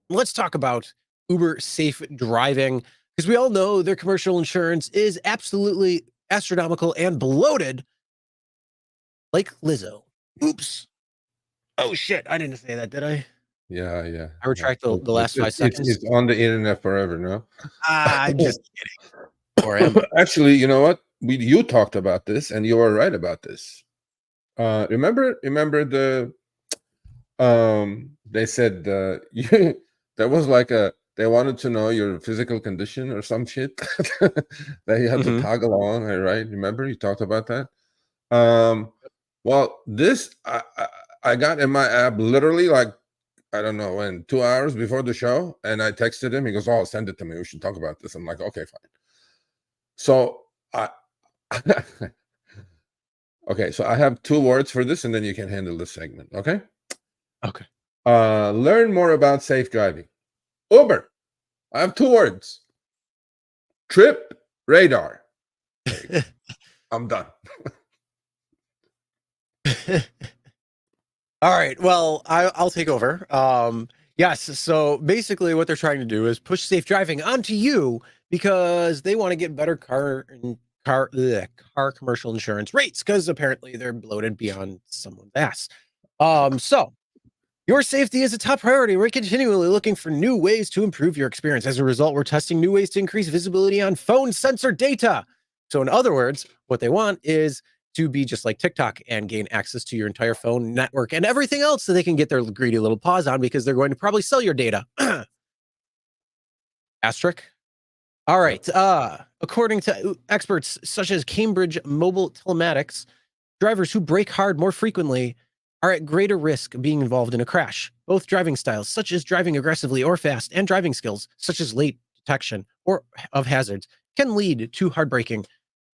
Let's talk about Uber safe driving because we all know their commercial insurance is absolutely astronomical and bloated, like Lizzo. Oops. Oh shit! I didn't say that, did I? Yeah. I retract the last 5 It's seconds. on the internet forever, no? I'm just kidding. Or am I? Actually, you know what? You talked about this, and you were right about this. Remember the they said there was like they wanted to know your physical condition or some shit that you had to toggle on, right? Remember you talked about that? Well, this I got in my app literally like I don't know when 2 hours before the show, and I texted him. He goes, "Oh, send it to me. We should talk about this." I'm like, "Okay, fine." So I okay, so I have 2 words for this, and then you can handle this segment. Okay. Okay. Learn more about safe driving. Uber. I have 2 words. Trip radar. I'm done. All right. Well, I'll take over. Yes. So basically, what they're trying to do is push safe driving onto you because they want to get better car commercial insurance rates because apparently they're bloated beyond someone's ass. So your safety is a top priority. We're continually looking for new ways to improve your experience. As a result, we're testing new ways to increase visibility on phone sensor data. So in other words, what they want is to be just like TikTok and gain access to your entire phone network and everything else so they can get their greedy little paws on because they're going to probably sell your data. Asterisk. All right. According to experts such as Cambridge Mobile Telematics, drivers who brake hard more frequently are at greater risk of being involved in a crash. Both driving styles, such as driving aggressively or fast, and driving skills, such as late detection or of hazards, can lead to hard braking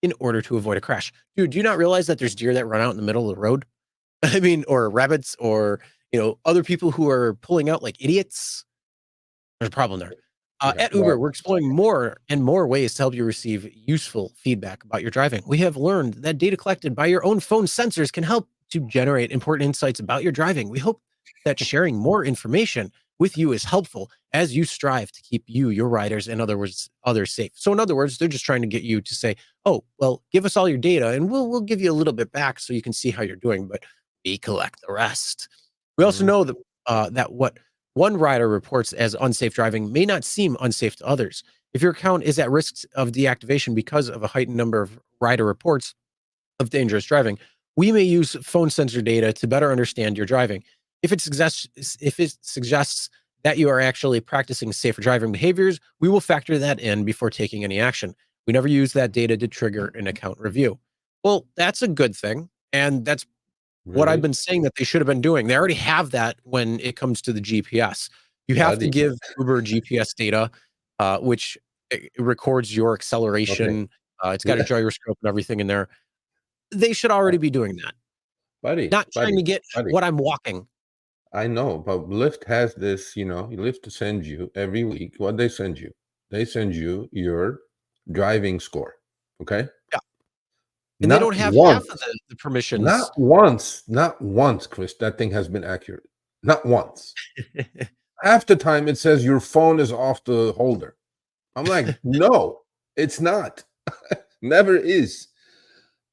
in order to avoid a crash. Dude, do you not realize that there's deer that run out in the middle of the road? I mean, or rabbits, or other people who are pulling out like idiots. There's a problem there. At Uber, we're exploring more and more ways to help you receive useful feedback about your driving. We have learned that data collected by your own phone sensors can help to generate important insights about your driving. We hope that sharing more information with you is helpful as you strive to keep you, your riders, and others safe. So in other words, they're just trying to get you to say, "Oh, well, give us all your data and we'll give you a little bit back so you can see how you're doing, but we collect the rest." We also know that that what one rider reports as unsafe driving may not seem unsafe to others. If your account is at risk of deactivation because of a heightened number of rider reports of dangerous driving, we may use phone sensor data to better understand your driving. If it suggests that you are actually practicing safer driving behaviors, we will factor that in before taking any action. We never use that data to trigger an account review. Well, that's a good thing. And that's what I've been saying that they should have been doing. They already have that when it comes to the GPS. You have to give Uber GPS data, which it records your acceleration. It's got a gyroscope and everything in there. They should already be doing that. Not trying to get what I'm walking. I know, but Lyft has this, Lyft sends you every week. What they send you? They send you your driving score. Okay? Yeah. And they don't have half of the permissions. Not once, Chris, that thing has been accurate. Not once. Half the time it says your phone is off the holder. I'm like, no, it's not. Never is.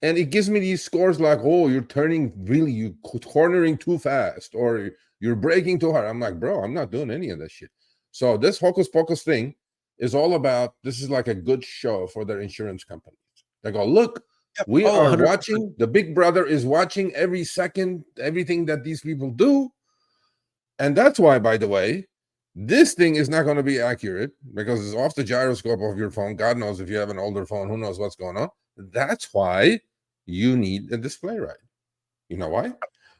And it gives me these scores like, oh, you're cornering too fast, or you're braking too hard. I'm like, bro, I'm not doing any of that shit. So this hocus pocus thing is all about, this is like a good show for their insurance companies. They go, look, we are 100%. Watching. The big brother is watching every second, everything that these people do. And that's why, by the way, this thing is not going to be accurate because it's off the gyroscope of your phone. God knows if you have an older phone, who knows what's going on. That's why you need a display ride. You know why?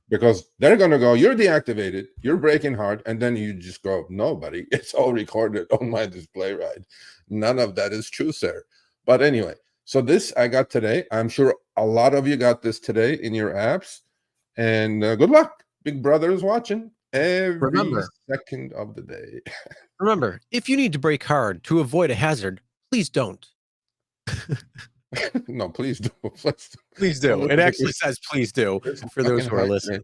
Because they're going to go, you're deactivated, you're braking hard, and then you just go, no, buddy, it's all recorded on my display ride. None of that is true, sir. But anyway, so this I got today. I'm sure a lot of you got this today in your apps. And good luck. Big brother is watching every second of the day. Remember, if you need to brake hard to avoid a hazard, please don't. No, please do. Please do. It actually says please do for those who are listening.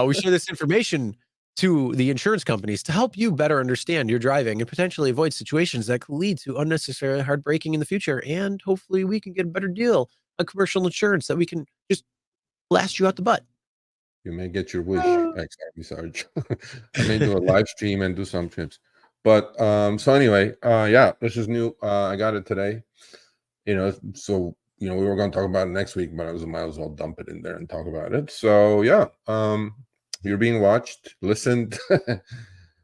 We share this information to the insurance companies to help you better understand your driving and potentially avoid situations that could lead to unnecessary hard braking in the future. And hopefully we can get a better deal on commercial insurance that we can just blast you out the butt. You may get your wish. Exactly, Sarge. I may do a live stream and do some trips. But so anyway, yeah, this is new. I got it today. So we were going to talk about it next week, but I might as well dump it in there and talk about it. So yeah, you're being watched, listened.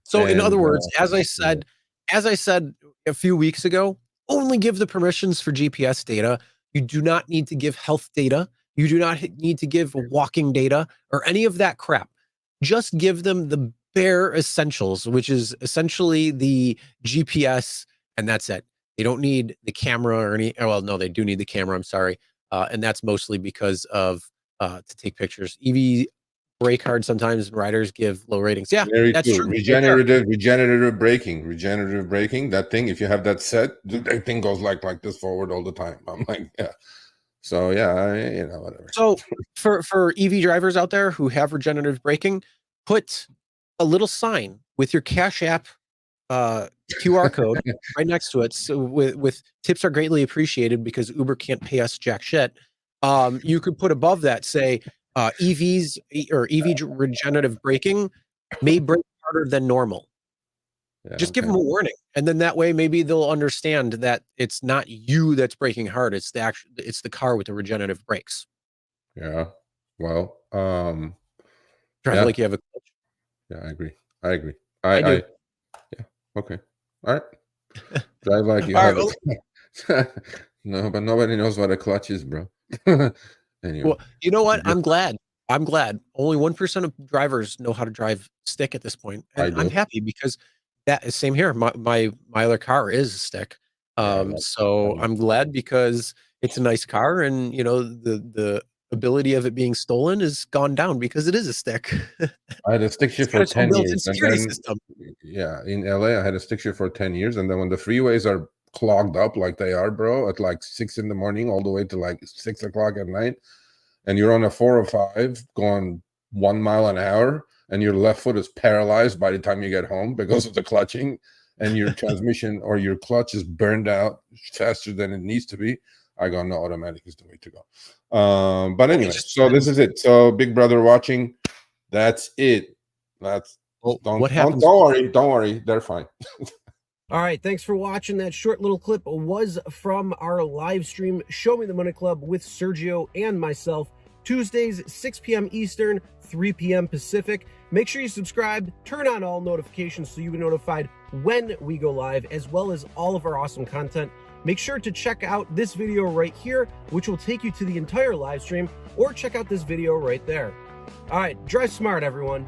So in other and words, as I said a few weeks ago, only give the permissions for GPS data. You do not need to give health data. You do not need to give walking data or any of that crap. Just give them the bare essentials, which is essentially the GPS, and that's it. They don't need the camera or any. Well, no, they do need the camera. I'm sorry, and that's mostly because of to take pictures. EV brake hard sometimes riders give low ratings. Yeah, very that's true. true. Regenerative braking. That thing, if you have that set, that thing goes like this forward all the time. I'm like, yeah. So yeah, whatever. So for EV drivers out there who have regenerative braking, put a little sign with your Cash App QR code right next to it. So with tips are greatly appreciated because Uber can't pay us jack shit. You could put above that, say EVs or EV regenerative braking may brake harder than normal. Yeah, Just give them a warning, and then that way maybe they'll understand that it's not you that's braking hard. It's the car with the regenerative brakes. Yeah. Well, Drive yeah. like you have a clutch. Yeah, I agree. I do. Yeah. Okay. All right. Drive like you All have right, it. No, but nobody knows what a clutch is, bro. Anyway. Well, you know what? I'm glad. Only 1% of drivers know how to drive stick at this point, I and I'm do. happy because that is same here. My other car is a stick. Yeah, So I'm glad because it's a nice car, and the ability of it being stolen is gone down because it is a stick. I had a stick It's shift got for its own 10 built-in years. And security then, system. yeah, in LA, I had a stick shift for 10 years. And then when the freeways are clogged up like they are, bro, at like 6 in the morning, all the way to like 6 o'clock at night, and you're on a 405 going 1 mile an hour, and your left foot is paralyzed by the time you get home because of the clutching, and your transmission or your clutch is burned out faster than it needs to be, I go, no, automatic is the way to go. But anyway, so this is it. So Big Brother watching, that's it. What happens? Don't worry, they're fine. All right, thanks for watching. That short little clip was from our live stream, Show Me the Money Club with Sergio and myself, Tuesdays, 6 p.m. Eastern, 3 p.m. Pacific. Make sure you subscribe, turn on all notifications so you'll be notified when we go live, as well as all of our awesome content. Make sure to check out this video right here, which will take you to the entire live stream, or check out this video right there. All right, drive smart, everyone.